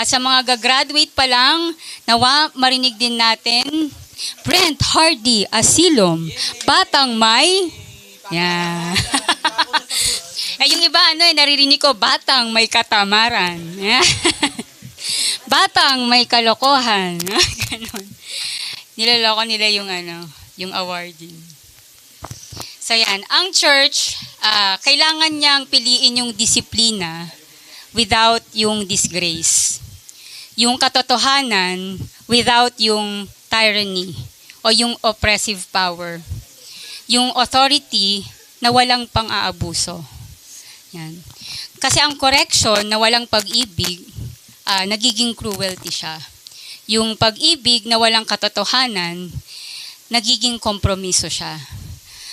At sa mga gagraduate pa lang, nawa marinig din natin, Brent Hardy Asilom, batang may... Yeah. Yung iba, naririnig ko, batang may katamaran. Yeah. Batang may kalokohan. Ganon. Nilaloko nila yung awarding. So yan, ang church, kailangan niyang piliin yung disiplina without yung disgrace. Yung katotohanan without yung tyranny o yung oppressive power. Yung authority na walang pang-aabuso. Yan. Kasi ang correction na walang pag-ibig, nagiging cruelty siya. Yung pag-ibig na walang katotohanan, nagiging kompromiso siya.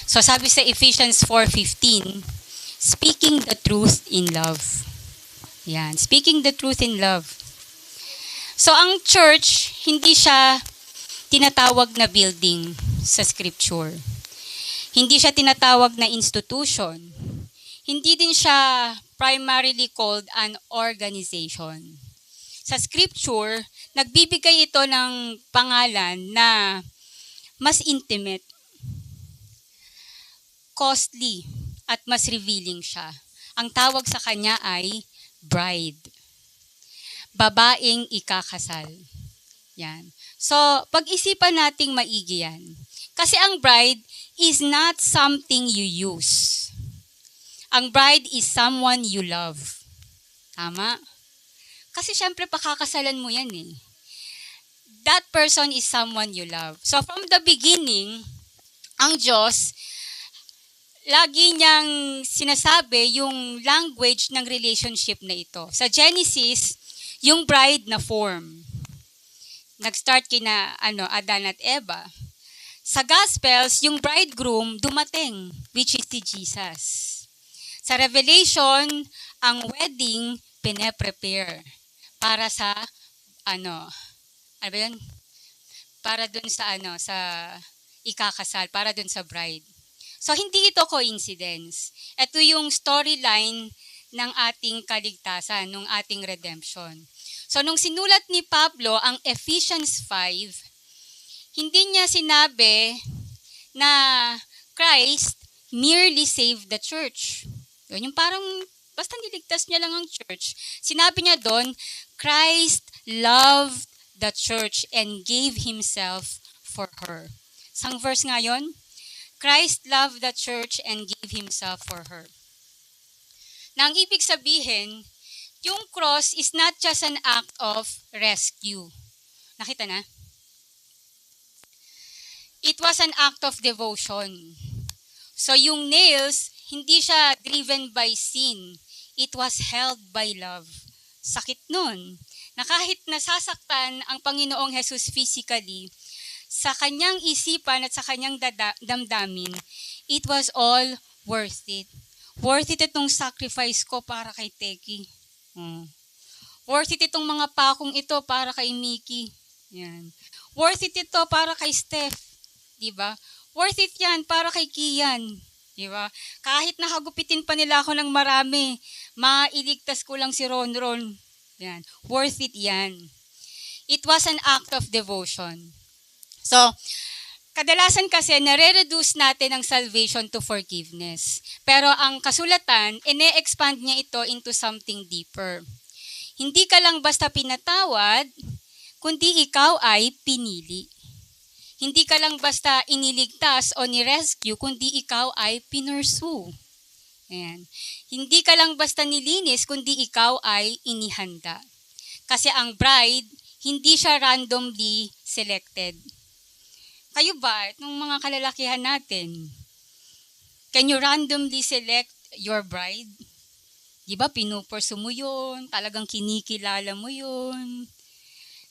So sabi sa Ephesians 4:15, speaking the truth in love. Yan, speaking the truth in love. So ang church, hindi siya tinatawag na building sa scripture. Hindi siya tinatawag na institution. Hindi din siya primarily called an organization. Sa scripture, nagbibigay ito ng pangalan na mas intimate, costly, at mas revealing siya. Ang tawag sa kanya ay bride. Babaeng ikakasal. Yan. So, pag-isipan nating maigi yan. Kasi ang bride is not something you use. Ang bride is someone you love. Tama? Kasi syempre pakakasalan mo yan eh. That person is someone you love. So from the beginning, ang Diyos, lagi niyang sinasabi yung language ng relationship na ito. Sa Genesis, yung bride na form. Nag-start kina Adan at Eva. Sa Gospels, yung bridegroom dumating, which is si Jesus. Sa Revelation, ang wedding pine-prepare para sa para dun sa sa ikakasal, para dun sa bride. So hindi ito coincidence. Ito yung storyline ng ating kaligtasan, ng ating redemption. So nung sinulat ni Pablo ang Ephesians 5, hindi niya sinabi na Christ merely saved the church. Yun, yung parang basta niligtas niya lang ang church. Sinabi niya doon, Christ loved the church and gave himself for her. Sang verse nga yun? Christ loved the church and gave himself for her. Na ang ibig sabihin, yung cross is not just an act of rescue. Nakita na? It was an act of devotion. So yung nails, hindi siya driven by sin. It was held by love. Sakit nun. Na kahit nasasaktan ang Panginoong Jesus physically, sa kanyang isipan at sa kanyang damdamin, it was all worth it. Worth it itong sacrifice ko para kay Teki. Worth it itong mga pakong ito para kay Mickey. Yan. Worth it ito para kay Steph. Diba? Worth it yan para kay Kian. Diba? Kahit nakagupitin pa nila ako ng marami, mailigtas ko lang si Ronron. Yan. Worth it yan. It was an act of devotion. So, kadalasan kasi nare-reduce natin ang salvation to forgiveness. Pero ang kasulatan, ine-expand niya ito into something deeper. Hindi ka lang basta pinatawad, kundi ikaw ay pinili. Hindi ka lang basta iniligtas o ni-rescue, kundi ikaw ay pinursue. Ayan. Hindi ka lang basta nilinis, kundi ikaw ay inihanda. Kasi ang bride, hindi siya randomly selected. Kayo ba, itong mga kalalakihan natin, can you randomly select your bride? Di ba, pinupursu mo yun, talagang kinikilala mo yun.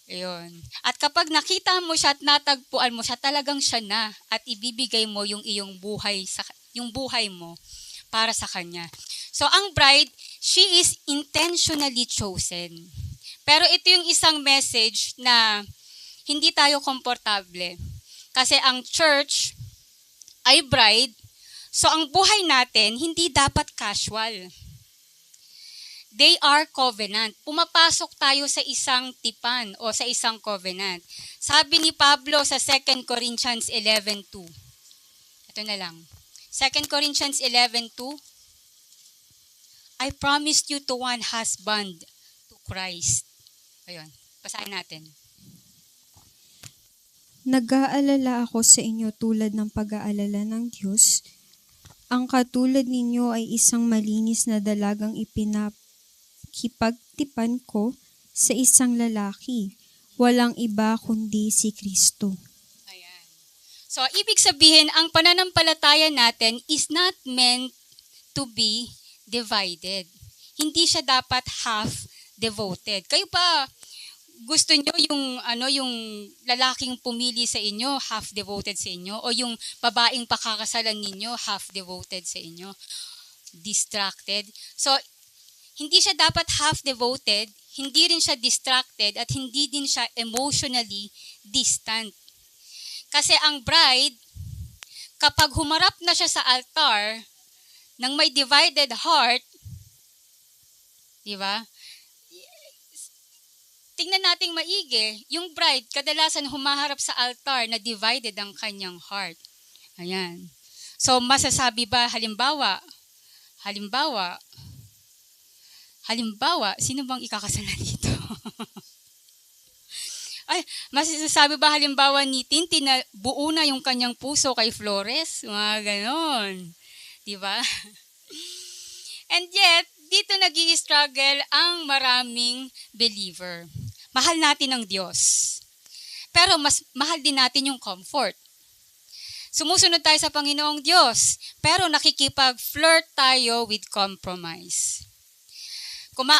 Ayun. At kapag nakita mo siya at natagpuan mo siya, talagang siya na at ibibigay mo yung iyong buhay, yung buhay mo para sa kanya. So, ang bride, she is intentionally chosen. Pero ito yung isang message na hindi tayo komportable. Kasi ang church ay bride, so ang buhay natin hindi dapat casual. They are covenant. Pumapasok tayo sa isang tipan o sa isang covenant. Sabi ni Pablo sa 2 Corinthians 11:2. Ito na lang. 2 Corinthians 11:2. I promised you to one husband, to Christ. Ayun, basahin natin. Nag-aalala ako sa inyo tulad ng pag-aalala ng Diyos. Ang katulad ninyo ay isang malinis na dalagang ipinakipagtipan ko sa isang lalaki. Walang iba kundi si Kristo. Ayan. So, ibig sabihin, ang pananampalataya natin is not meant to be divided. Hindi siya dapat half devoted. Kayo pa, gusto nyo yung lalaking pumili sa inyo, half devoted sa inyo, o yung babaeng pakakasalan ninyo, half devoted sa inyo, distracted. So, hindi siya dapat half devoted, hindi rin siya distracted, at hindi din siya emotionally distant. Kasi ang bride, kapag humarap na siya sa altar, ng may divided heart, di ba? Tingnan nating maigi, yung bride, kadalasan humaharap sa altar na divided ang kanyang heart. Ayan. So, masasabi ba, halimbawa, sino bang ikakasala dito? Ay, masasabi ba halimbawa ni Tintin na buo na yung kanyang puso kay Flores? Mga ganon. Diba? And yet, dito nag-i-struggle ang maraming believer. Mahal natin ang Diyos. Pero mas mahal din natin yung comfort. Sumusunod tayo sa Panginoong Diyos, pero nakikipag-flirt tayo with compromise.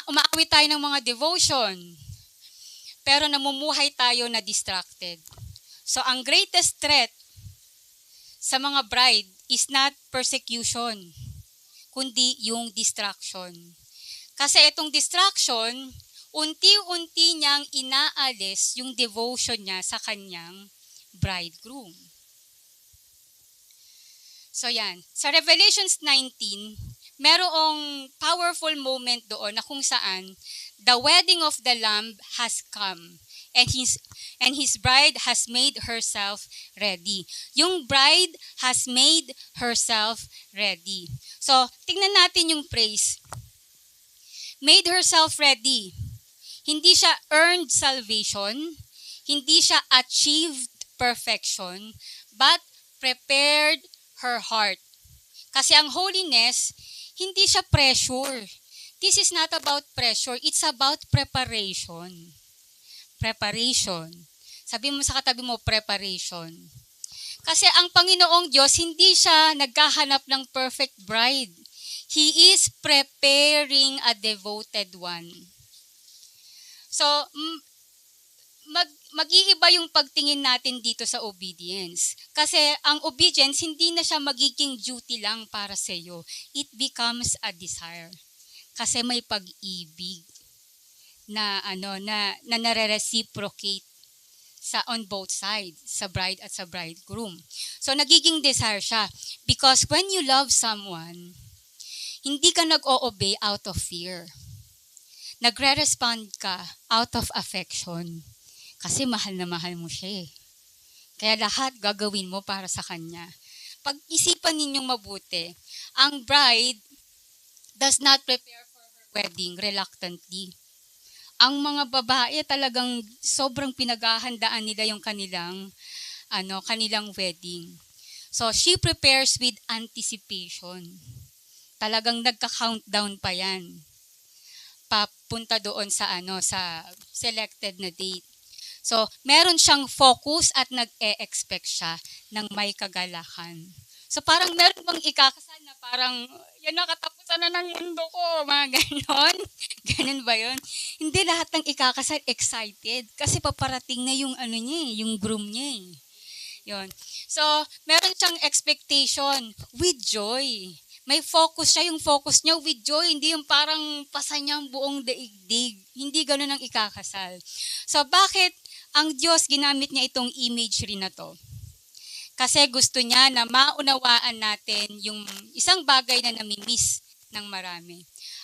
Umaawit tayo ng mga devotion, pero namumuhay tayo na distracted. So, ang greatest threat sa mga bride is not persecution, kundi yung distraction. Kasi itong distraction, unti-unti niyang inaalis yung devotion niya sa kanyang bridegroom. So yan, sa Revelations 19, merong powerful moment doon na kung saan the wedding of the Lamb has come and his bride has made herself ready. Yung bride has made herself ready. So, tingnan natin yung phrase. Made herself ready. Hindi siya earned salvation, hindi siya achieved perfection, but prepared her heart. Kasi ang holiness, hindi siya pressure. This is not about pressure, it's about preparation. Preparation. Sabi mo sa katabi mo, preparation. Kasi ang Panginoong Diyos, hindi siya naghahanap ng perfect bride. He is preparing a devoted one. So, mag-iiba yung pagtingin natin dito sa obedience. Kasi ang obedience, hindi na siya magiging duty lang para sa iyo. It becomes a desire. Kasi may pag-ibig na nare-reciprocate on both sides, sa bride at sa bridegroom. So, nagiging desire siya. Because when you love someone, hindi ka nag-o-obey out of fear. Nagre-respond ka out of affection. Kasi mahal na mahal mo siya eh. Kaya lahat gagawin mo para sa kanya. Pag-isipan ninyong mabuti, ang bride does not prepare for her wedding reluctantly. Ang mga babae talagang sobrang pinaghahandaan nila yung kanilang wedding. So, she prepares with anticipation. Talagang nagka-countdown pa yan. Papunta doon sa selected na date. So, meron siyang focus at nag-e-expect siya ng may kagalakan. So, parang meron bang ikakasal na parang, yan nakatapusan na ng mundo ko, mga ganon. Ganon ba yun? Hindi lahat ng ikakasal excited kasi paparating na yung yung groom niya eh. Yun. So, meron siyang expectation with joy. May focus siya, yung focus niya with joy, hindi yung parang pasan niyang buong daigdig. Hindi ganun ang ikakasal. So, bakit ang Diyos ginamit niya itong imagery na to? Kasi gusto niya na maunawaan natin yung isang bagay na nami-miss ng marami.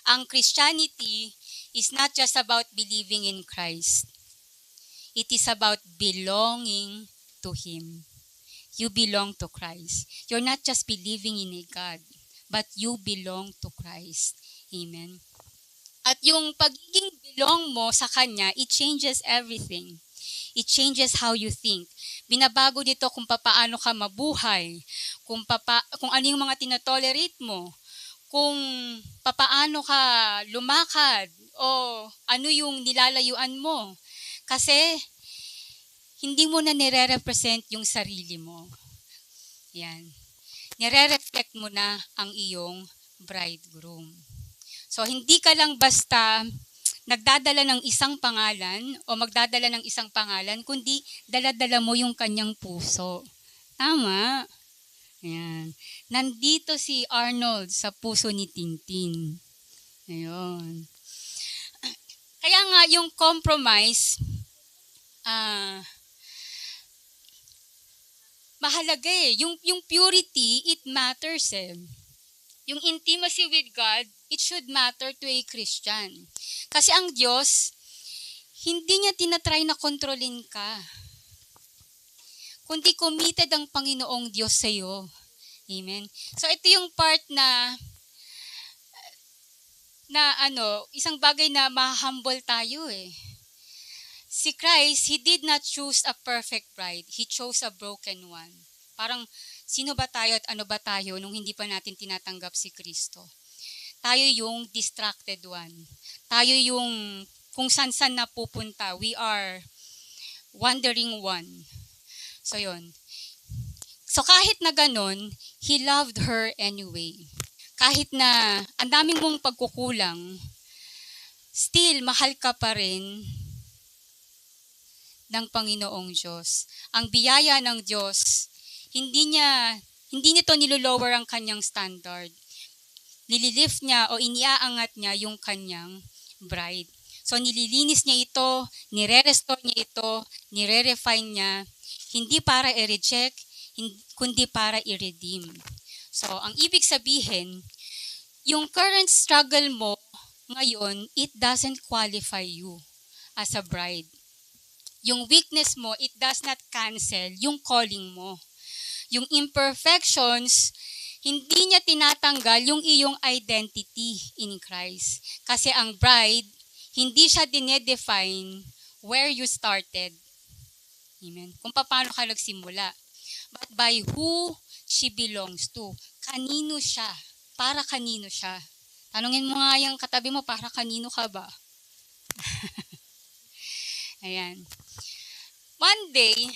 Ang Christianity is not just about believing in Christ. It is about belonging to Him. You belong to Christ. You're not just believing in a God, but you belong to Christ. Amen. At yung pagiging belong mo sa Kanya, it changes everything. It changes how you think. Binabago dito kung paano ka mabuhay, kung ano yung mga tinotolerate mo, kung paano ka lumakad, o ano yung nilalayuan mo. Kasi hindi mo na nire-represent yung sarili mo. Yan. Nire-reflect mo na ang iyong bridegroom. So, hindi ka lang basta nagdadala ng isang pangalan o magdadala ng isang pangalan, kundi dala-dala mo yung kanyang puso. Tama? Ayan. Nandito si Arnold sa puso ni Tintin. Ayun. Kaya nga, yung compromise, mahalaga eh. Yung purity, it matters eh. Yung intimacy with God, it should matter to a Christian. Kasi ang Diyos, hindi niya tinatry na kontrolin ka. Kundi committed ang Panginoong Diyos sa iyo. Amen. So ito yung part na isang bagay na ma-humble tayo eh. Si Christ, He did not choose a perfect bride. He chose a broken one. Parang, sino ba tayo at ano ba tayo nung hindi pa natin tinatanggap si Kristo? Tayo yung distracted one. Tayo yung kung san-san na pupunta. We are wandering one. So yun. So kahit na ganun, He loved her anyway. Kahit na ang daming mong pagkukulang, still mahal ka pa rin ng Panginoong Diyos. Ang biyaya ng Diyos, hindi nito nilolower ang kanyang standard. Nililift niya o iniaangat niya yung kanyang bride. So nililinis niya ito, nire-restore niya ito, nire-refine niya, hindi para i-reject, kundi para i-redeem. So ang ibig sabihin, yung current struggle mo ngayon, it doesn't qualify you as a bride. Yung weakness mo, it does not cancel yung calling mo. Yung imperfections, hindi niya tinatanggal yung iyong identity in Christ. Kasi ang bride, hindi siya dinedefine where you started. Amen. Kung paano ka nagsimula. But by who she belongs to. Kanino siya? Para kanino siya? Tanungin mo nga yung katabi mo, para kanino ka ba? Ayan. One day,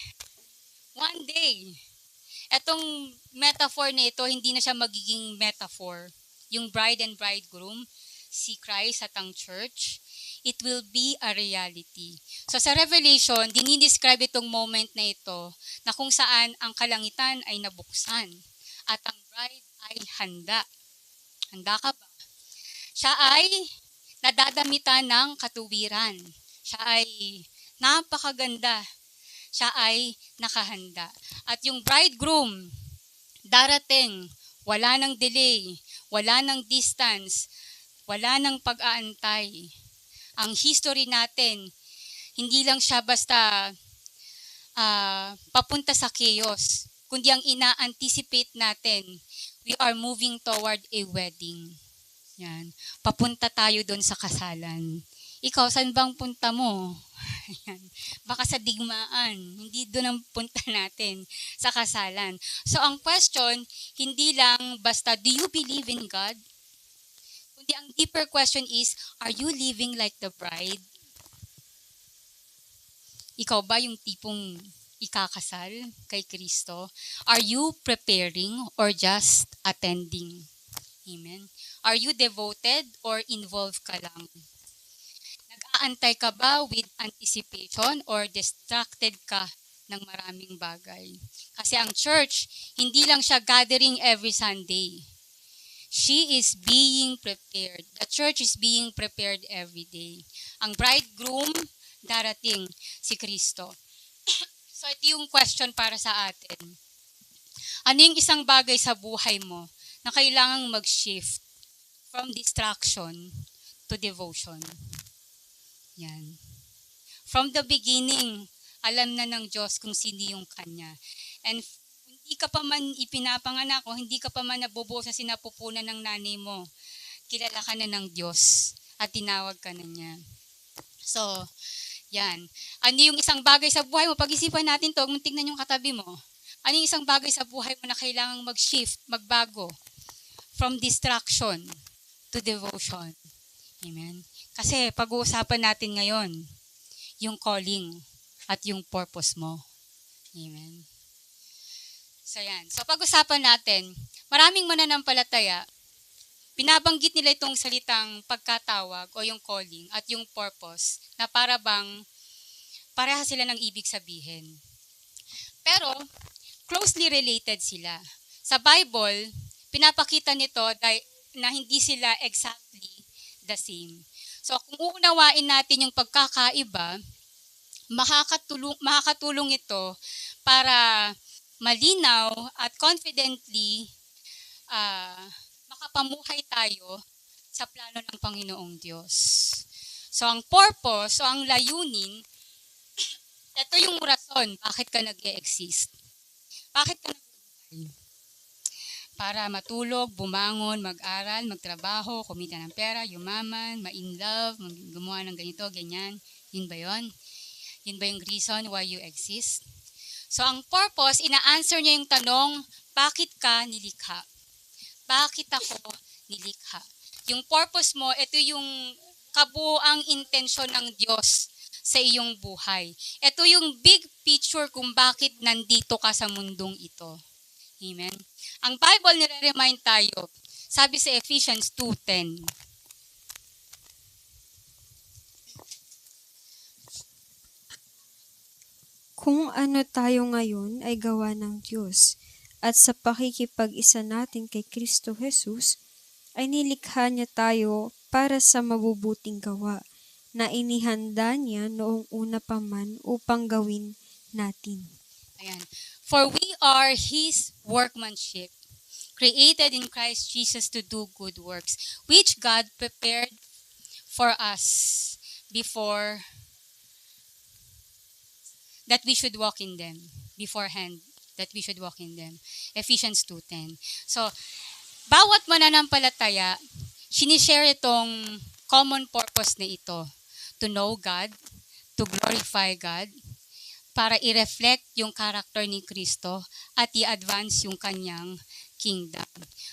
etong metaphor na ito, hindi na siya magiging metaphor. Yung bride and bridegroom, si Christ at ang church, it will be a reality. So sa Revelation, dinidescribe itong moment na ito, na kung saan ang kalangitan ay nabuksan at ang bride ay handa. Handa ka ba? Siya ay nadadamitan ng katuwiran. Siya ay napakaganda. Siya ay nakahanda. At yung bridegroom, darating, wala nang delay, wala nang distance, wala nang pag-aantay. Ang history natin, hindi lang siya basta papunta sa chaos, kundi ang ina-anticipate natin, we are moving toward a wedding. Yan. Papunta tayo doon sa kasalan. Ikaw, saan bang punta mo? Ayan. Baka sa digmaan. Hindi doon ang punta natin sa kasalan. So, ang question, hindi lang basta, do you believe in God? Kundi ang deeper question is, are you living like the bride? Ikaw ba yung tipong ikakasal kay Kristo? Are you preparing or just attending? Amen. Are you devoted or involved ka lang? Nag-aantay ka ba with anticipation or distracted ka ng maraming bagay? Kasi ang church, hindi lang siya gathering every Sunday. She is being prepared. The church is being prepared every day. Ang bridegroom, darating si Kristo. So ito yung question para sa atin. Ano yung isang bagay sa buhay mo na kailangang mag-shift From distraction to devotion. Yan. From the beginning, alam na ng Diyos kung sino yung Kanya. And hindi ka pa man ipinapanganak o hindi ka pa man nabubuo sa sinapupunan ng nanay mo, kilala ka na ng Diyos at tinawag ka na niya. So, yan. Ano yung isang bagay sa buhay mo? Pag-isipan natin to, kung tignan yung katabi mo. Ano yung isang bagay sa buhay mo na kailangang mag-shift, magbago? From distraction to devotion. Amen. Kasi pag-uusapan natin ngayon, yung calling at yung purpose mo. Amen. So yan. So pag-usapan natin, maraming mananampalataya, binabanggit nila itong salitang pagkatawag o yung calling at yung purpose na para bang pareha sila ng ibig sabihin. Pero closely related sila. Sa Bible, pinapakita nito na hindi sila exactly the same. So kung uunawain natin yung pagkakaiba, makakatulong ito para malinaw at confidently makapamuhay tayo sa plano ng Panginoong Diyos. So ang purpose, so ang layunin, ito yung rason bakit ka nag-e-exist. Bakit ka nag-e-exist? Para matulog, bumangon, mag-aral, magtrabaho, kumita ng pera, yumaman, ma-in love, gumawa ng ganito, ganyan. Yun ba yun? Yun ba yung reason why you exist? So ang purpose, ina-answer niya yung tanong, bakit ka nilikha? Bakit ako nilikha? Yung purpose mo, ito yung kabuuang intensyon ng Diyos sa iyong buhay. Ito yung big picture kung bakit nandito ka sa mundong ito. Amen? Ang Bible nire-remind tayo, sabi sa Ephesians 2:10, Kung ano tayo ngayon ay gawa ng Diyos, at sa pakikipag-isa natin kay Kristo Jesus, ay nilikha niya tayo para sa mabubuting gawa na inihanda niya noong una pa man upang gawin natin. Ayan. For we are His workmanship, created in Christ Jesus to do good works, which God prepared for us before that we should walk in them, beforehand that we should walk in them. Ephesians 2:10. So, bawat mananampalataya, sinishare itong common purpose na ito, to know God, to glorify God, para i-reflect yung character ni Kristo at i-advance yung kanyang kingdom.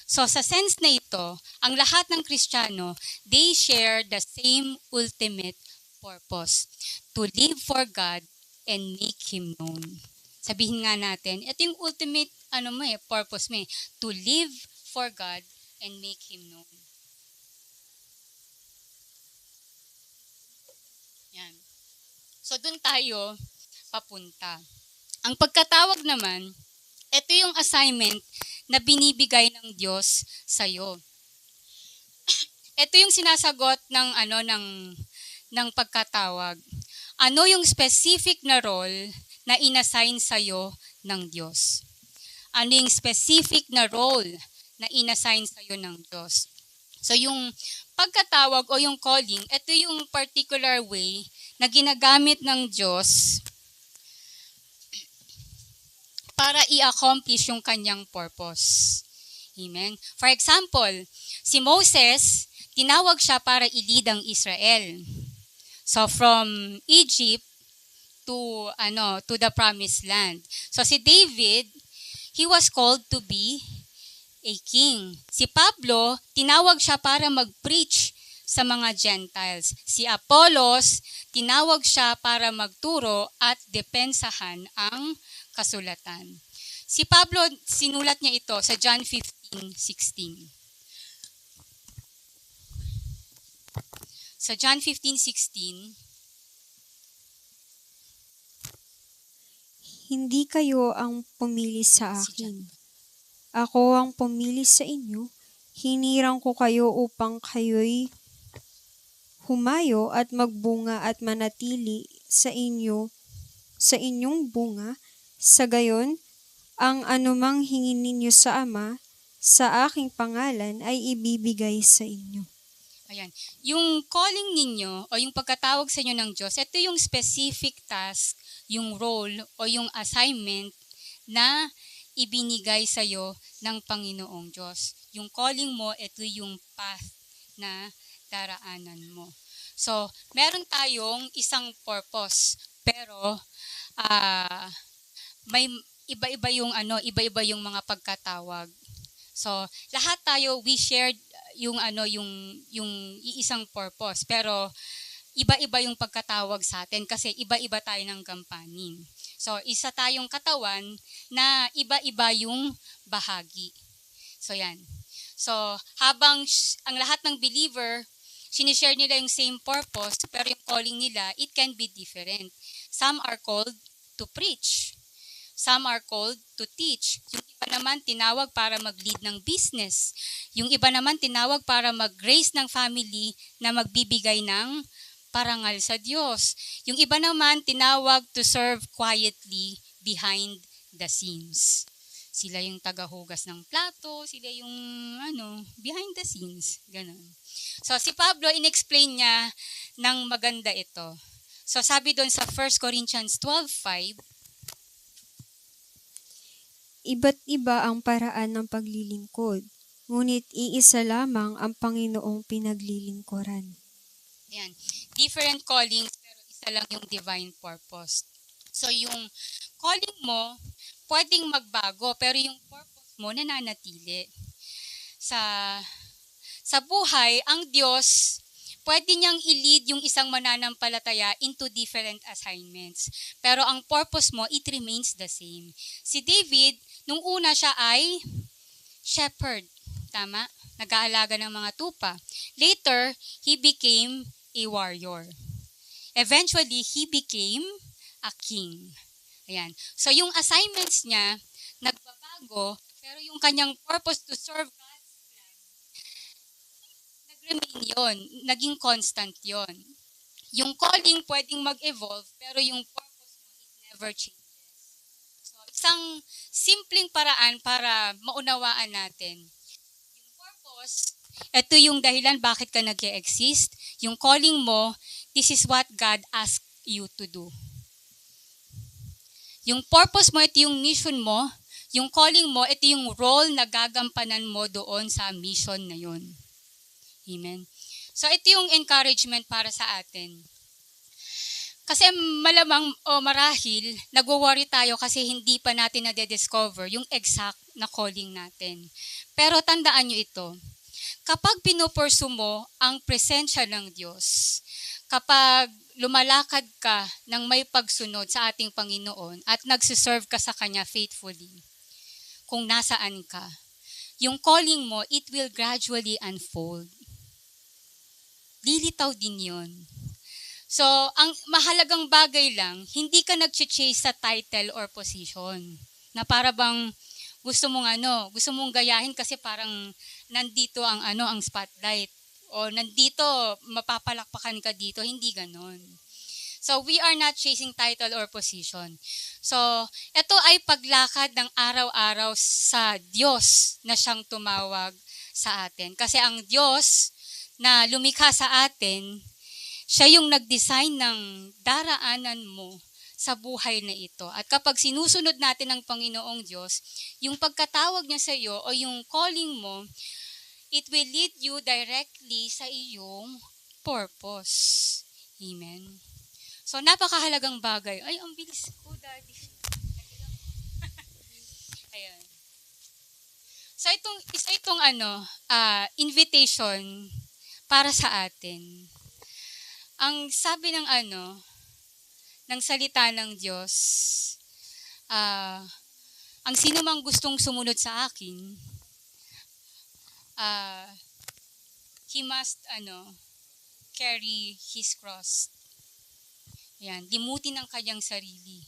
So sa sense na ito, ang lahat ng Kristiyano, they share the same ultimate purpose, to live for God and make Him known. Sabihin nga natin, ito yung ultimate purpose mo, to live for God and make Him known. Yan. So dun tayo papunta. Ang pagkatawag naman, ito yung assignment na binibigay ng Diyos sa iyo. Ito yung sinasagot ng pagkatawag. Ano yung specific na role na inassign sa iyo ng Diyos? Ano yung specific na role na inassign sa iyo ng Diyos? So yung pagkatawag o yung calling, ito yung particular way na ginagamit ng Diyos para i-accomplish yung kanyang purpose. Amen. For example, si Moses, tinawag siya para i-lead ang Israel. So from Egypt to the promised land. So si David, he was called to be a king. Si Pablo, tinawag siya para mag-preach sa mga Gentiles. Si Apollos, tinawag siya para magturo at depensahan ang kasulatan. Si Pablo, sinulat niya ito sa John 15:16. Sa John 15:16, Hindi kayo ang pumili sa akin. Ako ang pumili sa inyo. Hinirang ko kayo upang kayo'y humayo at magbunga at manatili sa inyong bunga. Sa gayon, ang anumang hingin ninyo sa Ama, sa aking pangalan ay ibibigay sa inyo. Ayan. Yung calling ninyo o yung pagkatawag sa inyo ng Diyos, ito yung specific task, yung role o yung assignment na ibinigay sa iyo ng Panginoong Diyos. Yung calling mo, ito yung path na daraanan mo. So, meron tayong isang purpose, pero may iba-iba yung mga pagkatawag. So, lahat tayo we shared yung iisang purpose, pero iba-iba yung pagkatawag sa atin kasi iba-iba tayo ng gampanin. So, isa tayong katawan na iba-iba yung bahagi. So, yan. So, habang ang lahat ng believer, sinishare nila yung same purpose, pero yung calling nila, it can be different. Some are called to preach. Some are called to teach. Yung iba naman tinawag para mag-lead ng business. Yung iba naman tinawag para mag-raise ng family na magbibigay ng parangal sa Diyos. Yung iba naman tinawag to serve quietly behind the scenes. Sila yung tagahugas ng plato, sila yung behind the scenes. Ganun. So si Pablo, inexplain niya ng maganda ito. So sabi doon sa 1 Corinthians 12:5, Iba't iba ang paraan ng paglilingkod, ngunit iisa lamang ang Panginoong pinaglilingkuran. Ayan. Different callings, pero isa lang yung divine purpose. So yung calling mo, pwedeng magbago, pero yung purpose mo nananatili. Sa buhay, ang Diyos, pwede niyang i-lead yung isang mananampalataya into different assignments. Pero ang purpose mo, it remains the same. Si David, nung una siya ay shepherd. Tama? Nag-aalaga ng mga tupa. Later, he became a warrior. Eventually, he became a king. Ayan. So, yung assignments niya, nagbabago, pero yung kanyang purpose to serve God's plan, nag-remain yun. Naging constant yon. Yung calling pwedeng mag-evolve, pero yung purpose mo, it never changes. So, isang simpleng paraan para maunawaan natin. Yung purpose, ito yung dahilan bakit ka nag-exist. Yung calling mo, this is what God asked you to do. Yung purpose mo, ito yung mission mo. Yung calling mo, ito yung role na gagampanan mo doon sa mission na yun. Amen. So, ito yung encouragement para sa atin. Kasi malamang o marahil, nagwo-worry tayo kasi hindi pa natin na-discover yung exact na calling natin. Pero tandaan nyo ito, kapag pinupursu mo ang presensya ng Diyos, kapag lumalakad ka ng may pagsunod sa ating Panginoon at nagsiserve ka sa Kanya faithfully, kung nasaan ka, yung calling mo, it will gradually unfold. Lilitaw din yun. So, ang mahalagang bagay lang, hindi ka nag-chase sa title or position. Na para bang gusto mong gayahin kasi parang nandito ang spotlight. O nandito, mapapalakpakan ka dito. Hindi ganon. So, we are not chasing title or position. So, ito ay paglakad ng araw-araw sa Diyos na siyang tumawag sa atin. Kasi ang Diyos na lumikha sa atin, siya yung nag-design ng daraanan mo sa buhay na ito. At kapag sinusunod natin ang Panginoong Diyos, yung pagkatawag niya sa iyo o yung calling mo, it will lead you directly sa iyong purpose. Amen. So, napakahalagang bagay. Ay, ang bilis ko, Daddy. Ayan. So, itong invitation para sa atin. Ang sabi ng salita ng Diyos, ang sino mang gustong sumunod sa akin, he must carry his cross. Yan, limutin ang kanyang sarili.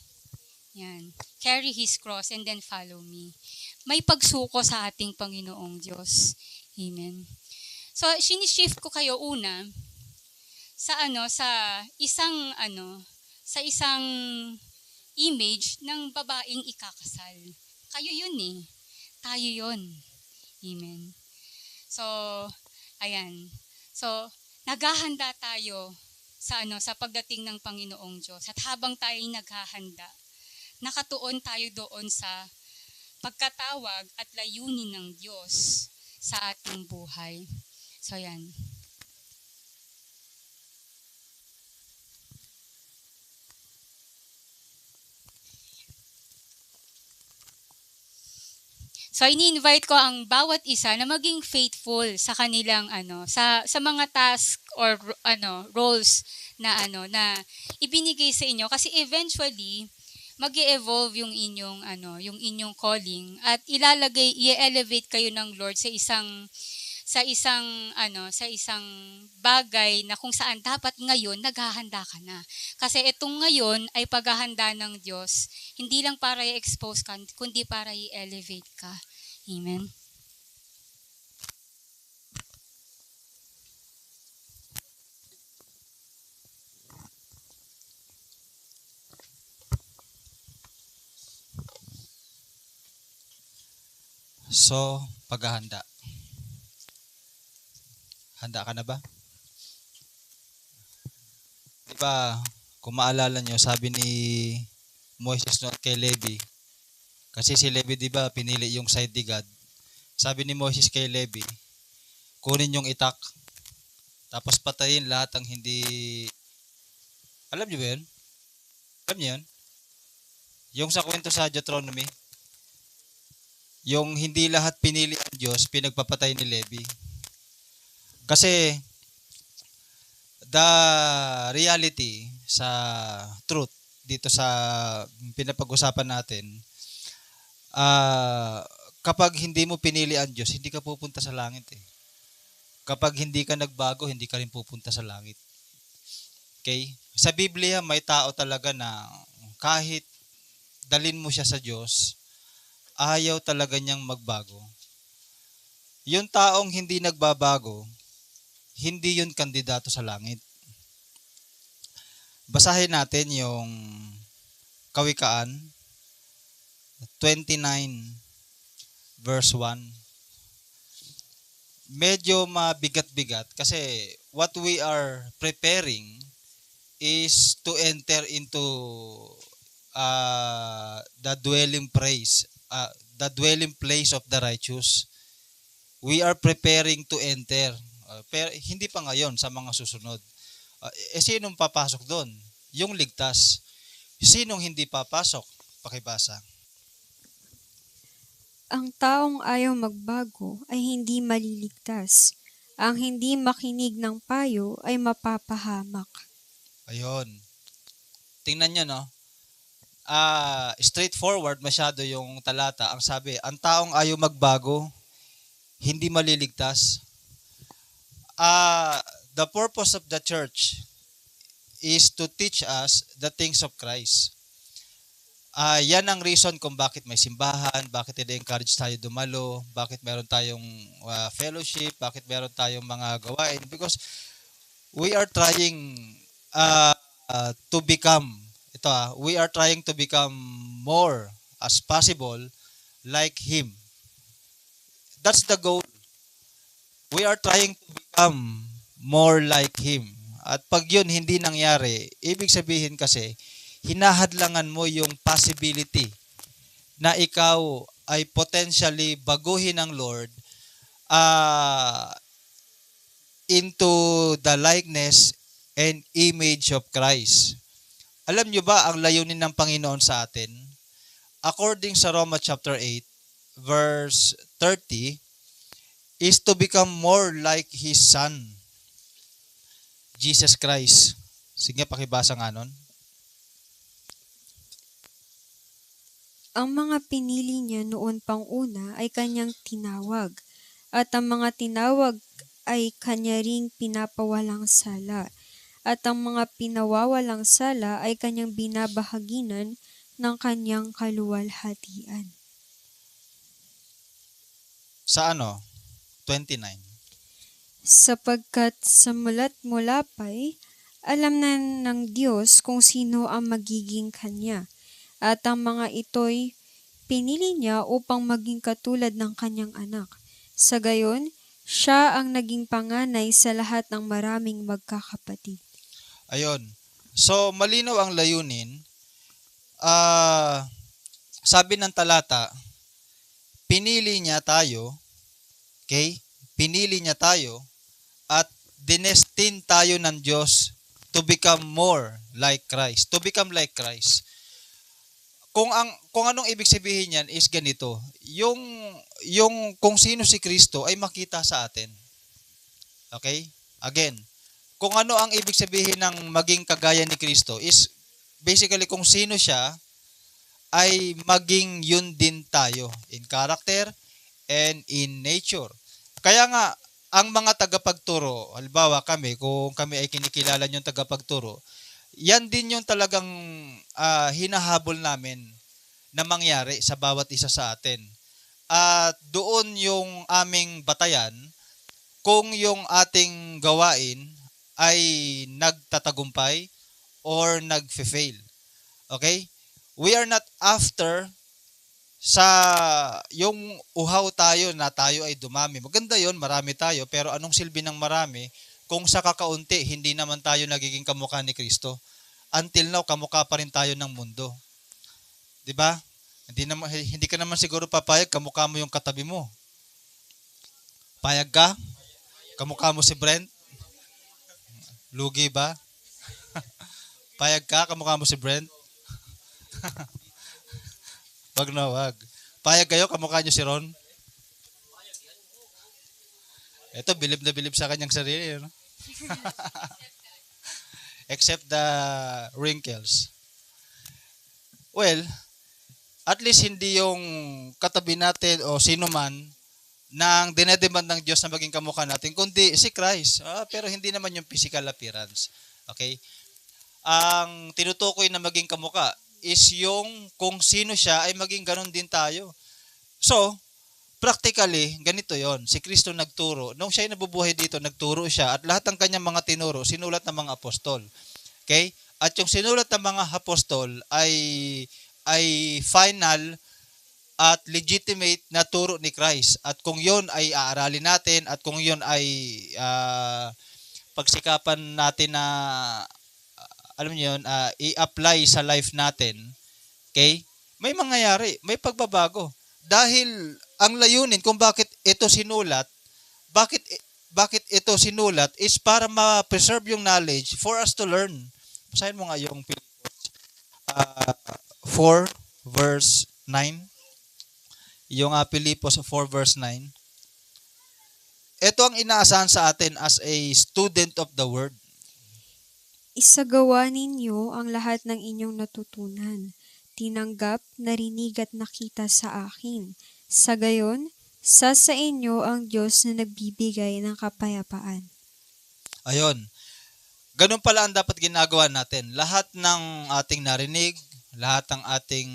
Yan, carry his cross and then follow me. May pagsuko sa ating Panginoong Diyos. Amen. So, sinishift ko kayo una sa isang image ng babaeng ikakasal. Kayo yun eh. Tayo yun. Amen. So, ayan. So, naghahanda tayo sa pagdating ng Panginoong Diyos. At habang tayo naghahanda, nakatuon tayo doon sa pagkatawag at layunin ng Diyos sa ating buhay. So, yan. So ini-invite ko ang bawat isa na maging faithful sa kanilang sa mga task or roles na ibinigay sa inyo kasi eventually mag-evolve yung inyong calling at i-elevate kayo ng Lord sa isang bagay na kung saan dapat ngayon naghahanda ka na. Kasi itong ngayon ay paghahanda ng Diyos, hindi lang para i-expose ka, kundi para i-elevate ka. Amen. So, paghahanda. Handa ka na ba? Diba, kung maalala nyo, sabi ni Moses noon kay Levi, kasi si Levi diba pinili yung side ni God. Sabi ni Moses kay Levi, kunin yung itak, tapos patayin lahat ang hindi... Alam nyo ba yun? Alam nyo yun? Yung sa kwento sa Deuteronomy, yung hindi lahat pinili ang Diyos, pinagpapatay ni Levi. Kasi the reality sa truth dito sa pinapag-usapan natin, kapag hindi mo pinili ang Diyos, hindi ka pupunta sa langit eh. Kapag hindi ka nagbago, hindi ka rin pupunta sa langit. Okay? Sa Biblia, may tao talaga na kahit dalin mo siya sa Diyos, ayaw talaga niyang magbago. Yung taong hindi nagbabago, hindi yun kandidato sa langit. Basahin natin yung Kawikaan 29 verse 1. Medyo mabigat-bigat kasi what we are preparing is to enter into the dwelling place of the righteous. We are preparing to enter. Pero hindi pa ngayon sa mga susunod. Sinong papasok doon? Yung ligtas. Sinong hindi papasok? Pakibasa. Ang taong ayaw magbago ay hindi maliligtas. Ang hindi makinig ng payo ay mapapahamak. Ayun. Tingnan nyo, no? Straightforward masyado yung talata. Ang sabi, ang taong ayaw magbago, hindi maliligtas. The purpose of the church is to teach us the things of Christ. Yan ang reason kung bakit may simbahan, bakit i-encourage tayo dumalo, bakit meron tayong fellowship, bakit meron tayong mga gawain. Because we are trying to become, we are trying to become more as possible like Him. That's the goal. We are trying to become more like Him. At pag yun hindi nangyari, ibig sabihin kasi, hinahadlangan mo yung possibility na ikaw ay potentially baguhin ng Lord into the likeness and image of Christ. Alam nyo ba ang layunin ng Panginoon sa atin? According sa Romans chapter 8, verse 30, is to become more like His Son, Jesus Christ. Sige, pakibasa nga nun. Ang mga pinili niya noon pang una ay kanyang tinawag, at ang mga tinawag ay kanya ring pinapawalang sala, at ang mga pinawawalang sala ay kanyang binabahaginan ng kanyang kaluwalhatian. Sa 29. Sapagkat sa mula't-mula pa'y alam na ng Diyos kung sino ang magiging kanya, at ang mga ito'y pinili niya upang maging katulad ng kanyang anak, Sa gayon, siya ang naging panganay sa lahat ng maraming magkakapatid. Ayun. So, malinaw ang layunin. Sabi ng talata, pinili niya tayo, okay? Pinili niya tayo at dinestin tayo ng Diyos to become more like Christ. To become like Christ. Kung anong ibig sabihin niyan is ganito. Yung kung sino si Kristo ay makita sa atin. Okay? Again, kung ano ang ibig sabihin ng maging kagaya ni Kristo is basically kung sino siya ay maging yun din tayo in character and in nature. Kaya nga, ang mga tagapagturo, halimbawa kung kami ay kinikilala yung tagapagturo, yan din yung talagang hinahabol namin na mangyari sa bawat isa sa atin. At doon yung aming batayan kung yung ating gawain ay nagtatagumpay or nag-fail. Okay? We are not after sa yung uhaw tayo na tayo ay dumami. Maganda yon, marami tayo, pero anong silbi ng marami kung sa kakaunti hindi naman tayo nagiging kamukha ni Kristo? Until now, kamukha pa rin tayo ng mundo. 'Di ba? Hindi ka naman siguro papayag kamukha mo yung katabi mo. Payag ka? Kamukha mo si Brent? Lugi ba? Payag ka kamukha mo si Brent? Wag na wag. Payag kayo, kamukha nyo si Ron? Ito, bilib na bilib sa kanyang sarili. No? Except the wrinkles. Well, at least hindi yung katabi natin o sino man nang dinedemand ng Diyos na maging kamukha natin, kundi si Christ. Pero hindi naman yung physical appearance. Okay? Ang tinutukoy na maging kamukha is yung kung sino siya ay maging ganun din tayo. So, practically, ganito yon. Si Kristo nagturo. Nung siya ay nabubuhay dito, nagturo siya at lahat ng kanyang mga tinuro, sinulat ng mga apostol. Okay? At yung sinulat ng mga apostol ay final at legitimate na turo ni Christ. At kung yon ay aaralin natin at kung yon ay pagsikapan natin na alam niyo yun, i-apply sa life natin, okay? May mangyayari, may pagbabago. Dahil ang layunin kung bakit ito sinulat, bakit ito sinulat is para ma-preserve yung knowledge for us to learn. Basahin mo nga yung Pilipos 4 verse 9. Yung Pilipos 4 verse 9. Ito ang inaasahan sa atin as a student of the Word. Isagawa ninyo ang lahat ng inyong natutunan, tinanggap, narinig at nakita sa akin. Sa gayon, sa inyo ang Diyos na nagbibigay ng kapayapaan. Ayun. Ganun pala ang dapat ginagawa natin. Lahat ng ating narinig, lahat ng ating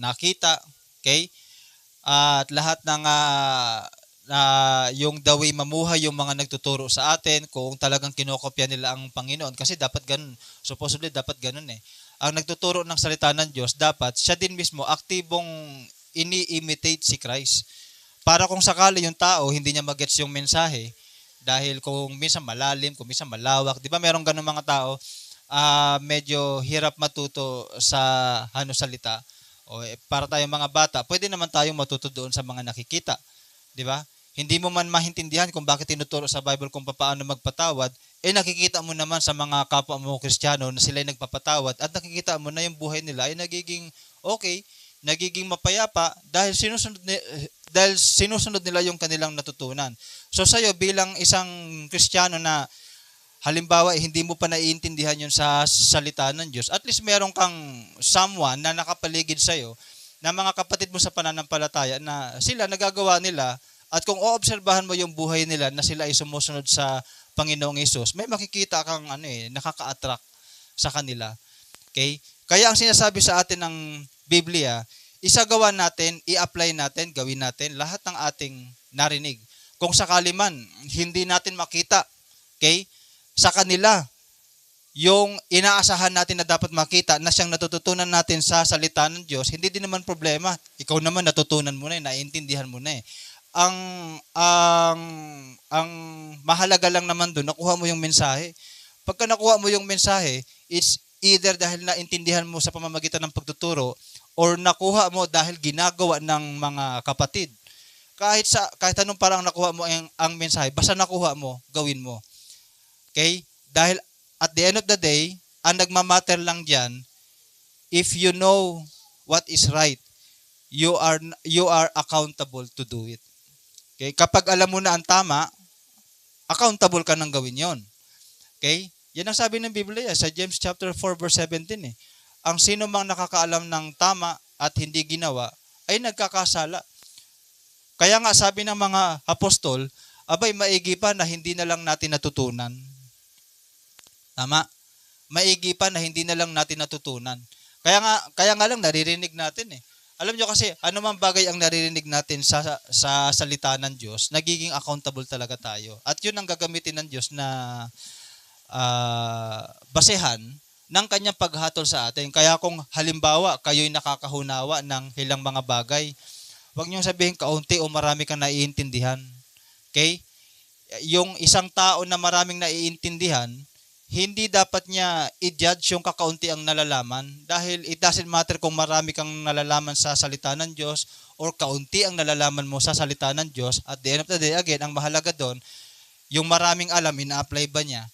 nakita, okay? At lahat ng yung the way mamuhay, yung mga nagtuturo sa atin, kung talagang kinokopya nila ang Panginoon. Kasi dapat ganun. Supposedly, dapat ganun eh. Ang nagtuturo ng salita ng Diyos, dapat siya din mismo aktibong ini-imitate si Christ. Para kung sakali yung tao, hindi niya magets yung mensahe, dahil kung minsan malalim, kung minsan malawak, di ba merong ganun mga tao, medyo hirap matuto sa salita. Para tayong mga bata, pwede naman tayong matuto doon sa mga nakikita. Di ba? Hindi mo man maintindihan kung bakit tinuturo sa Bible kung paano magpatawad, nakikita mo naman sa mga kapwa mo Kristiyano na sila ay nagpapatawad at nakikita mo na yung buhay nila ay nagiging okay, nagiging mapayapa dahil sinusunod nila yung kanilang natutunan. So sa'yo bilang isang Kristiyano na halimbawa hindi mo pa naiintindihan yun sa salita ng Diyos, at least meron kang someone na nakapaligid sa'yo na mga kapatid mo sa pananampalataya na sila nagagawa nila, at kung oobserbahan mo yung buhay nila na sila ay sumusunod sa Panginoong Hesus, may makikita kang nakaka-attract sa kanila. Okay? Kaya ang sinasabi sa atin ng Biblia, isagawa natin, i-apply natin, gawin natin lahat ng ating narinig. Kung sakali man hindi natin makita, okay, sa kanila yung inaasahan natin na dapat makita na siyang natututunan natin sa salita ng Diyos, hindi din naman problema. Ikaw naman natutunan mo na, naiintindihan mo na. ang ang ang mahalaga lang naman doon, nakuha mo yung mensahe. Pagka nakuha mo yung mensahe, it's either dahil naintindihan mo sa pamamagitan ng pagtuturo or nakuha mo dahil ginagawa ng mga kapatid. Kahit anong parang nakuha mo ang mensahe, basta nakuha mo, gawin mo. Okay? Dahil at the end of the day, ang nagmamatter lang diyan, if you know what is right, you are accountable to do it. Okay? Kapag alam mo na ang tama, accountable ka nang gawin 'yon. Okay? Yan ang sabi ng Biblia sa James chapter 4 verse 17 eh. Ang sino mang nakakaalam ng tama at hindi ginawa ay nagkakasala. Kaya nga sabi ng mga apostol, abay maigi pa na hindi na lang natin natutunan. Tama? Maigi pa na hindi na lang natin natutunan. Kaya nga lang naririnig natin eh. Alam nyo kasi, anumang bagay ang naririnig natin sa salita ng Diyos, nagiging accountable talaga tayo. At yun ang gagamitin ng Diyos na basehan ng kanyang paghatol sa atin. Kaya kung halimbawa, kayo'y nakakahunawa ng ilang mga bagay, huwag nyo sabihin kaunti o marami kang naiintindihan. Okay? Yung isang tao na maraming naiintindihan, hindi dapat niya i-judge yung kakaunti ang nalalaman dahil it doesn't matter kung marami kang nalalaman sa salita ng Diyos or kaunti ang nalalaman mo sa salita ng Diyos. At the end of the day, again, ang mahalaga doon, yung maraming alam, ina-apply ba niya?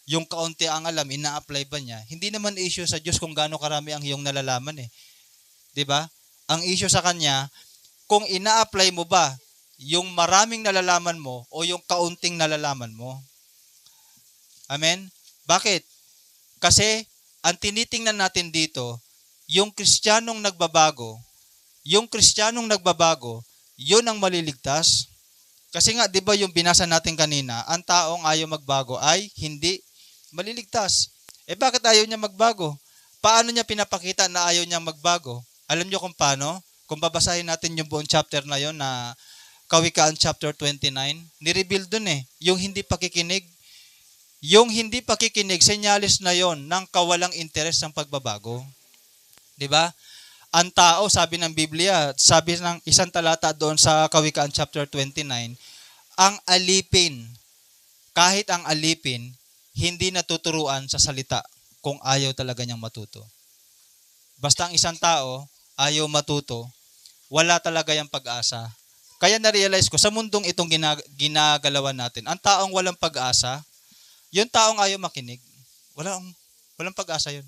Yung kaunti ang alam, ina-apply ba niya? Hindi naman issue sa Diyos kung gaano karami ang iyong nalalaman eh. 'Di ba? Ang issue sa Kanya, kung ina-apply mo ba yung maraming nalalaman mo o yung kaunting nalalaman mo. Amen? Bakit? Kasi ang tinitingnan natin dito, yung Kristiyanong nagbabago, yun ang maliligtas. Kasi nga, di ba yung binasa natin kanina, ang taong ayaw magbago ay hindi maliligtas. Bakit ayaw niya magbago? Paano niya pinapakita na ayaw niya magbago? Alam niyo kung paano? Kung babasahin natin yung buong chapter na yon na Kawikaan chapter 29, nireveal dun yung hindi pakikinig. Yung hindi pakikinig, senyalis na yon ng kawalang interes ng pagbabago. 'Di ba? Ang tao, sabi ng Biblia, sabi ng isang talata doon sa Kawikaan chapter 29, ang alipin, kahit ang alipin, hindi natuturuan sa salita kung ayaw talaga niyang matuto. Basta ang isang tao ayaw matuto, wala talaga yung pag-asa. Kaya na-realize ko, sa mundong itong ginagalawan natin, ang taong walang pag-asa, yung taong ayaw makinig, walang pag-asa yun.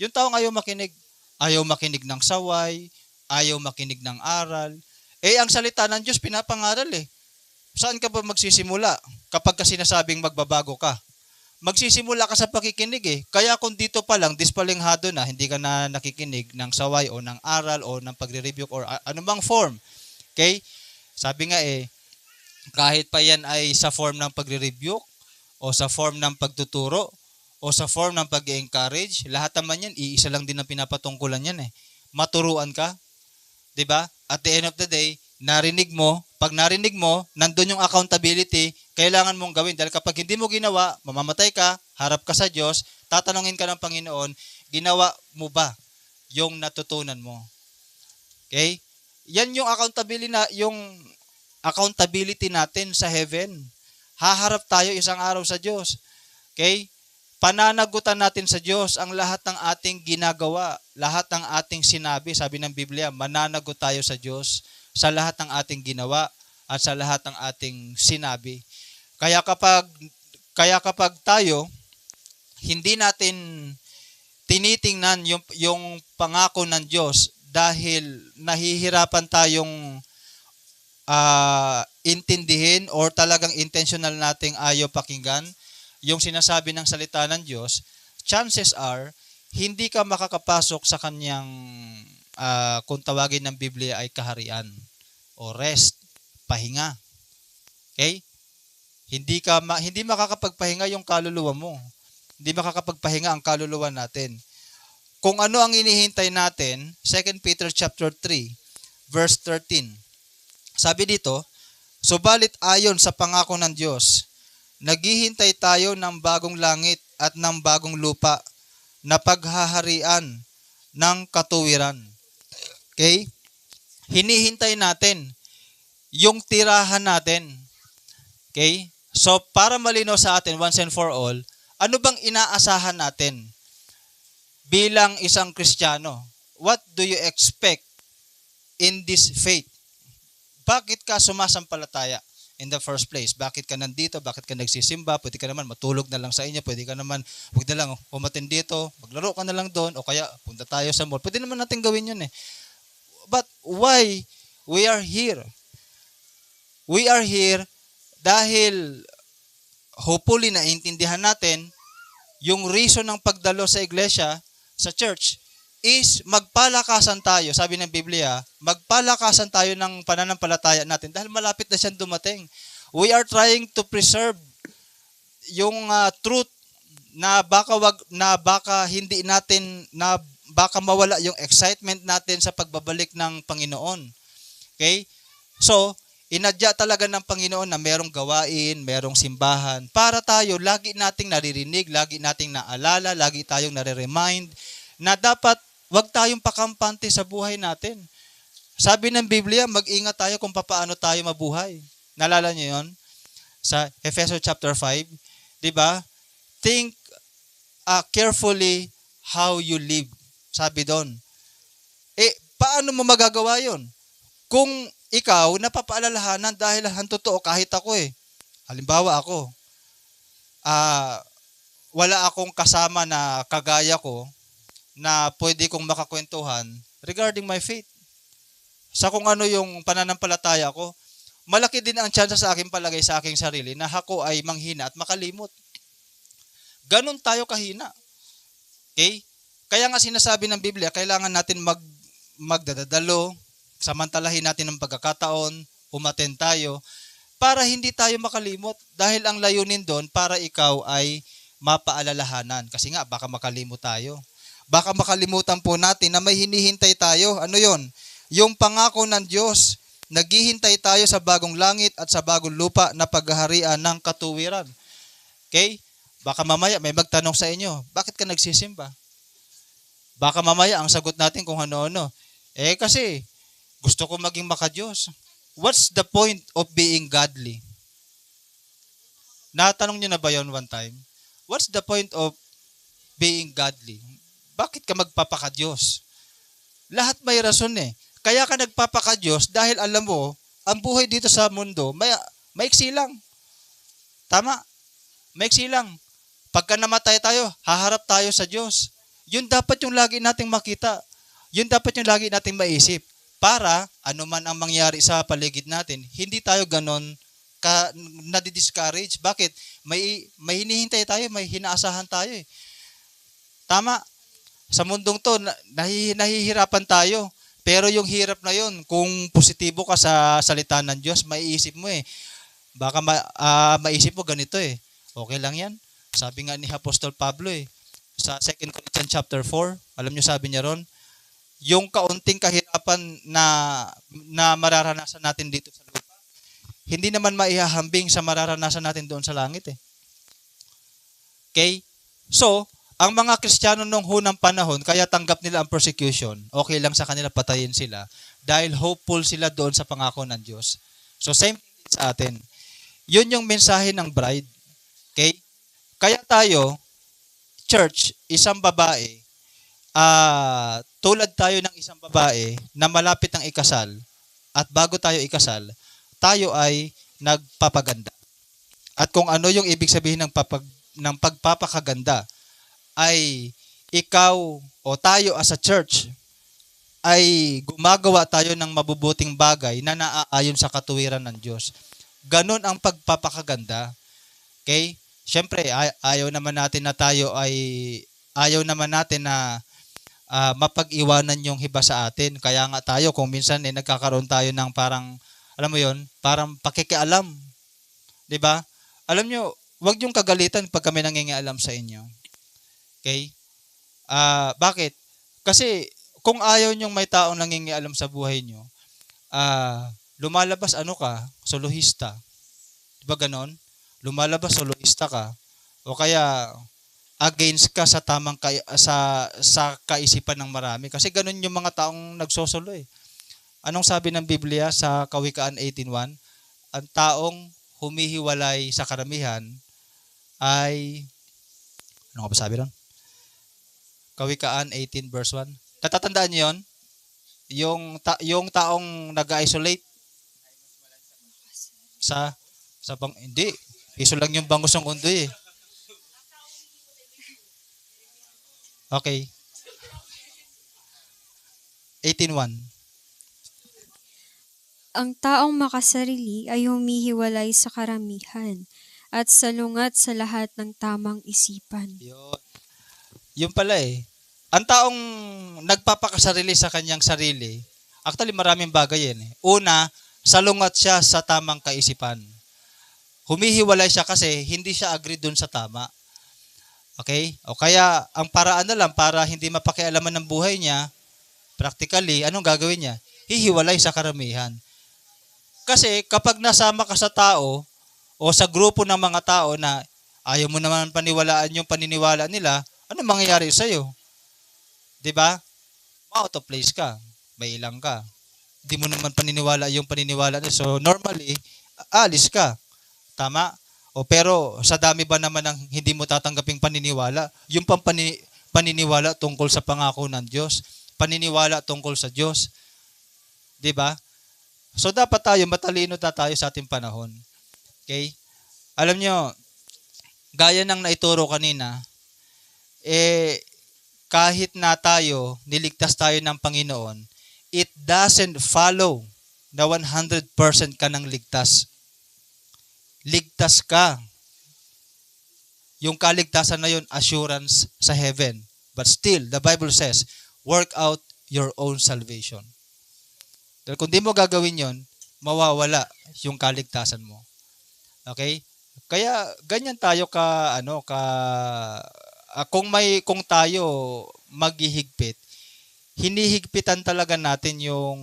Yung taong ayaw makinig ng saway, ayaw makinig ng aral. Ang salita ng Diyos pinapangaral Saan ka ba magsisimula kapag sinasabing magbabago ka? Magsisimula ka sa pakikinig Kaya kung dito pa lang, dispalinghado na, hindi ka na nakikinig ng saway o ng aral o ng pagre-rebuke or anumang form. Okay? Sabi nga kahit pa yan ay sa form ng pagre-rebuke, o sa form ng pagtuturo, o sa form ng pag-encourage, lahat naman yan, iisa lang din ang pinapatungkulan yan Maturuan ka. 'Di ba? At the end of the day, pag narinig mo, nandun yung accountability, kailangan mong gawin. Dahil kapag hindi mo ginawa, mamamatay ka, harap ka sa Diyos, tatanungin ka ng Panginoon, ginawa mo ba yung natutunan mo? Okay? Yan yung accountability natin sa heaven. Haharap tayo isang araw sa Diyos. Okay? Pananagutan natin sa Diyos ang lahat ng ating ginagawa, lahat ng ating sinabi. Sabi ng Biblia, mananagot tayo sa Diyos sa lahat ng ating ginawa at sa lahat ng ating sinabi. Kaya kapag tayo hindi natin tinitingnan yung pangako ng Diyos dahil nahihirapan tayong intindihin or talagang intentional nating ayaw pakinggan yung sinasabi ng salita ng Diyos, chances are, hindi ka makakapasok sa kanyang, kung tawagin ng Biblia ay kaharian o rest, pahinga. Okay? Hindi makakapagpahinga yung kaluluwa mo. Hindi makakapagpahinga ang kaluluwa natin. Kung ano ang inihintay natin, 2 Peter chapter 3, verse 13. Sabi dito, subalit ayon sa pangako ng Diyos, naghihintay tayo ng bagong langit at ng bagong lupa na paghaharian ng katuwiran. Okay? Hinihintay natin yung tirahan natin. Okay? So, para malinaw sa atin once and for all, ano bang inaasahan natin bilang isang Kristiyano? What do you expect in this faith? Bakit ka sumasampalataya in the first place? Bakit ka nandito? Bakit ka nagsisimba? Pwede ka naman matulog na lang sa inyo. Pwede ka naman, huwag na lang umatin dito. Maglaro ka na lang doon. O kaya, punta tayo sa mall. Pwede naman natin gawin yun eh. But why we are here? We are here dahil hopefully naintindihan natin yung reason ng pagdalo sa iglesia, sa church, is magpalakasan tayo. Sabi ng Biblia, magpalakasan tayo ng pananampalataya natin dahil malapit na siyang dumating. We are trying to preserve yung truth na baka hindi natin na baka mawala yung excitement natin sa pagbabalik ng Panginoon. Okay? So, inadya talaga ng Panginoon na merong gawain, merong simbahan para tayo lagi nating naririnig, lagi nating naalala, lagi tayong nare-remind na dapat wag tayong pakampante sa buhay natin. Sabi ng Biblia, mag-ingat tayo kung paano tayo mabuhay. Naalala niyo 'yon? Sa Ephesians chapter 5, 'di ba? Think carefully how you live. Sabi doon. Paano mo magagawa 'yon? Kung ikaw napapaalalahanan dahil ang totoo kahit ako halimbawa ako, wala akong kasama na kagaya ko na pwede kong makakwentuhan regarding my faith. Sa kung ano yung pananampalataya ko, malaki din ang chance sa aking palagay sa aking sarili na ako ay manghina at makalimot. Ganon tayo kahina. Okay? Kaya nga sinasabi ng Biblia, kailangan natin magdadalo, samantalahin natin ang pagkakataon, umaten tayo, para hindi tayo makalimot. Dahil ang layunin doon, para ikaw ay mapaalalahanan. Kasi nga, baka makalimot tayo. Baka makalimutan po natin na may hinihintay tayo. Ano yon? Yung pangako ng Diyos. Naghihintay tayo sa bagong langit at sa bagong lupa na paghaharian ng katuwiran. Okay? Baka mamaya may magtanong sa inyo, bakit ka nagsisimba? Baka mamaya ang sagot natin kung ano-ano. Kasi gusto ko maging maka-Diyos. What's the point of being godly? Natanong niyo na ba yun one time? What's the point of being godly? Bakit ka magpapaka-Diyos? Lahat may rason Kaya ka nagpapaka-Diyos dahil alam mo, ang buhay dito sa mundo, maiksi lang. Tama? Maiksi lang. Pagka namatay tayo, haharap tayo sa Diyos. Yun dapat yung lagi nating makita. Yun dapat yung lagi nating maisip. Para, anuman ang mangyari sa paligid natin, hindi tayo ganon nadi-discourage. Bakit? May hinihintay tayo, may hinaasahan tayo Tama? Sa mundong to, nahihirapan tayo. Pero yung hirap na yun, kung positibo ka sa salita ng Diyos, maiisip mo Baka maisip mo ganito Okay lang yan. Sabi nga ni Apostol Pablo sa 2 Corinthians chapter 4, alam nyo sabi niya ron, yung kaunting kahirapan na mararanasan natin dito sa lupa, hindi naman maihahambing sa mararanasan natin doon sa langit Okay? So, ang mga Kristiyano nung hunang panahon, kaya tanggap nila ang persecution, okay lang sa kanila, patayin sila, dahil hopeful sila doon sa pangako ng Diyos. So, same thing sa atin. Yun yung mensahe ng bride. Okay? Kaya tayo, church, isang babae, tulad tayo ng isang babae na malapit ang ikasal, at bago tayo ikasal, tayo ay nagpapaganda. At kung ano yung ibig sabihin ng pagpapakaganda, ay ikaw o tayo as a church ay gumagawa tayo ng mabubuting bagay na naaayon sa katuwiran ng Diyos. Ganon ang pagpapakaganda. Okay? Siyempre, ayaw naman natin na mapag-iwanan yung iba sa atin. Kaya nga tayo, kung minsan nagkakaroon tayo ng parang, alam mo yon, parang pakikialam. 'Di ba? Alam nyo, huwag yung kagalitan pag kami nangingialam sa inyo. Okay? Bakit? Kasi kung ayaw nyong may taong nangingialam sa buhay nyo, lumalabas soloista. Diba ganon? Lumalabas soloista ka. O kaya against ka sa sa kaisipan ng marami. Kasi ganon yung mga taong nagsosolo Anong sabi ng Biblia sa Kawikaan 18:1? Ang taong humihiwalay sa karamihan ay, ano nga ba sabi doon? Kawikaan 18 verse 1. Natatandaan niyo 'yon? Yung taong nag-isolate hindi. Piso lang yung bangos ng undoy eh. Okay. 18:1. Ang taong makasarili ay humihiwalay sa karamihan at salungat sa lahat ng tamang isipan. Yun pala eh. Ang taong nagpapakasarili sa kanyang sarili, actually maraming bagay yan eh. Una, salungat siya sa tamang kaisipan. Humihiwalay siya kasi hindi siya agree dun sa tama. Okay? O kaya, ang paraan na lang para hindi mapakialaman ng buhay niya, practically, anong gagawin niya? Hihiwalay sa karamihan. Kasi kapag nasama ka sa tao o sa grupo ng mga tao na ayaw mo naman paniwalaan yung paniniwala nila, ano mangyayari sa'yo? 'Di ba? Out of place ka. May ilang ka. Hindi mo naman paniniwala yung paniniwala nila. So normally, alis ka. Tama? O pero sa dami ba naman ng hindi mo tatanggaping paniniwala? Yung paniniwala tungkol sa pangako ng Diyos, paniniwala tungkol sa Diyos. 'Di ba? So dapat matalino tayo sa ating panahon. Okay? Alam nyo, gaya ng naituro kanina, kahit na niligtas tayo ng Panginoon, it doesn't follow na 100% ka ng ligtas. Ligtas ka. Yung kaligtasan na yun, assurance sa heaven. But still, the Bible says, work out your own salvation. Dahil kung di mo gagawin yon, mawawala yung kaligtasan mo. Okay? Kaya ganyan tayo kung tayo maghihigpit, hinihigpitan talaga natin yung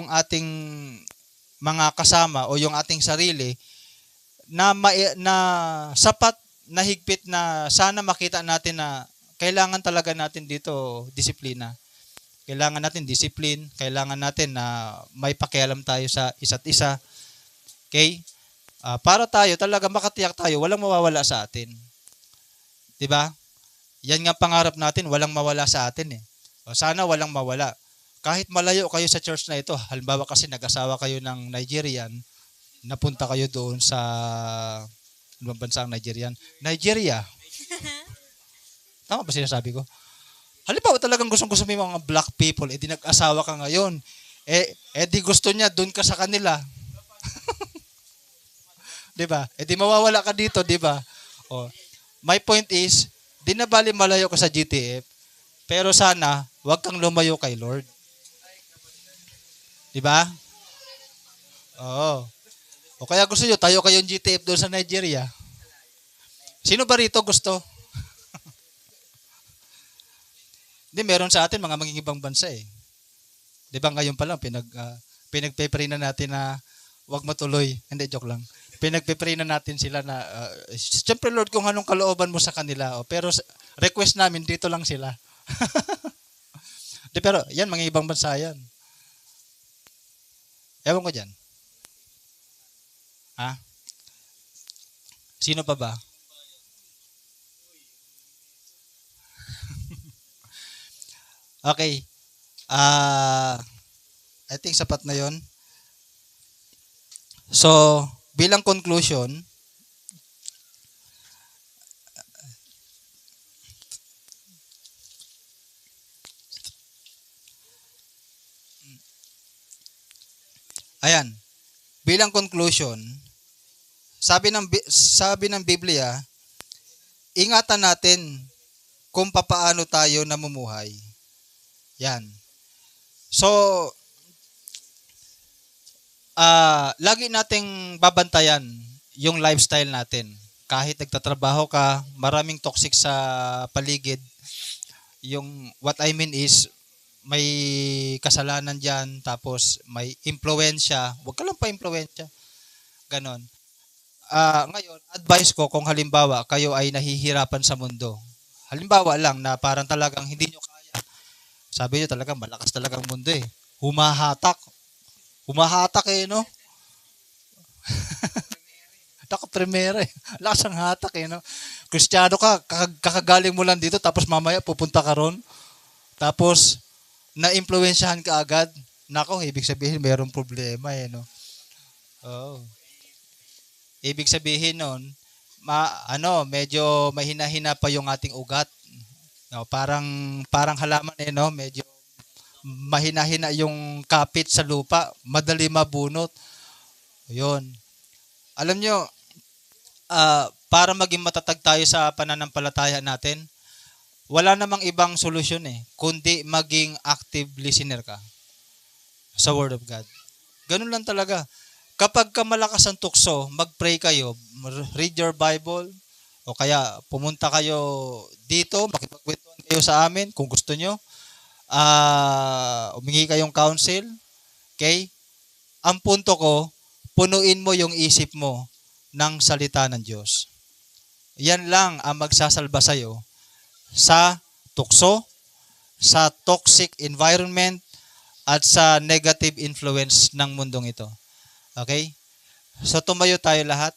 ating mga kasama o yung ating sarili na sapat na higpit na sana makita natin na kailangan talaga natin dito disiplina. Kailangan natin discipline, kailangan natin na may pakialam tayo sa isa't isa. Okay? Para tayo talaga makatiyak tayo, walang mawawala sa atin. 'Di ba? Yan nga pangarap natin, walang mawala sa atin eh. Sana walang mawala. Kahit malayo kayo sa church na ito, halimbawa kasi nag-asawa kayo ng Nigerian, napunta kayo doon sa anong bansa ang Nigerian? Nigeria. Tama ba sinasabi ko? Halimbawa talagang gustong-gusto mo yung mga black people, di nag-asawa ka ngayon. Di gusto niya, doon ka sa kanila. Diba? Di mawawala ka dito, diba? My point is, di na bali malayo ka sa GTF, pero sana, wag kang lumayo kay Lord. Diba? Oo. O kaya gusto nyo, tayo kayong GTF doon sa Nigeria. Sino ba rito gusto? Hindi, meron sa atin mga ibang bansa eh. Di ba ngayon pa lang, pinagpe-pray na natin na wag matuloy. Hindi, joke lang. Pinagpe-pray na natin sila na, siyempre Lord, kung anong kalooban mo sa kanila. Pero request namin, dito lang sila. Pero yan, mga ibang bansa yan. Ewan ko dyan. Ha? Sino pa ba? Okay. I think sapat na yon. So, bilang conclusion, ayan, bilang conclusion, sabi ng Biblia, ingatan natin kung papaano tayo namumuhay. Yan. So, lagi nating babantayan yung lifestyle natin. Kahit nagtatrabaho ka, maraming toxic sa paligid. What I mean is, may kasalanan dyan, tapos may impluensya. Huwag ka lang pa-impluensya. Ganon. Ngayon, advice ko kung halimbawa kayo ay nahihirapan sa mundo. Halimbawa lang na parang talagang hindi nyo kaya. Sabi niyo talaga, malakas talaga ang mundo eh. Humahatak. Humahatak eh, no? Naka-primera eh. Lakas ang hatak eh, no? Kristiyano ka, kakagaling mo lang dito, tapos mamaya pupunta ka ron. Tapos, na-impluwensyahan ka agad. Nako, ibig sabihin, mayroong problema eh, no? Oh. Ibig sabihin nun, medyo mahina-hina pa yung ating ugat. No, parang halaman eh, no? Medyo mahina-hina yung kapit sa lupa, madali mabunot. Yun. Alam nyo, para maging matatag tayo sa pananampalataya natin, wala namang ibang solusyon eh, kundi maging active listener ka sa Word of God. Ganun lang talaga. Kapag ka malakas ang tukso, mag-pray kayo, read your Bible, o kaya pumunta kayo dito, makipagkwentuhan kayo sa amin kung gusto nyo. Humingi kayong counsel. Okay? Ang punto ko, punuin mo yung isip mo ng salita ng Diyos. Yan lang ang magsasalba sa'yo sa tukso, sa toxic environment, at sa negative influence ng mundong ito. Okay? So tumayo tayo lahat.